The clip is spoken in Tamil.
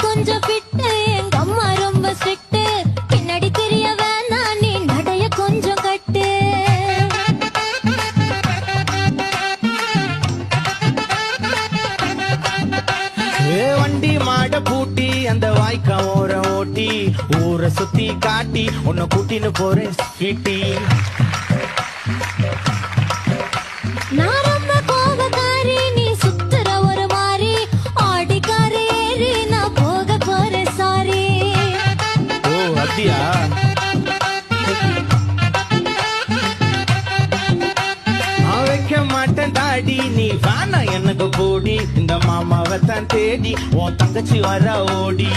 கொஞ்சம் பிட்டு எங்க அம்மா ரொம்ப ஸ்ட்ரிக்ட் பின்னாடி தெரிய வேணாம் நீ நடைய கொஞ்சம் கட்டு வண்டி மாட பூட்டி அந்த வாய்க்கா ஓர ஓட்டி ஊரை சுத்தி காட்டி உன்னை கூட்டின்னு போறேன் ஸ்வீட்டி நான் ரொம்ப கோபக்காரி நீ சுத்துற ஒரு மாதிரி ஆடிக்காரி ஏறி நான் போக போறேன் சாரி ஓ அப்படியா வைக்க மாட்டேன் தாடி நீ வேணா எனக்கு போடி இந்த மாமாவை தான் தேடி உன் தங்கச்சி வர ஓடி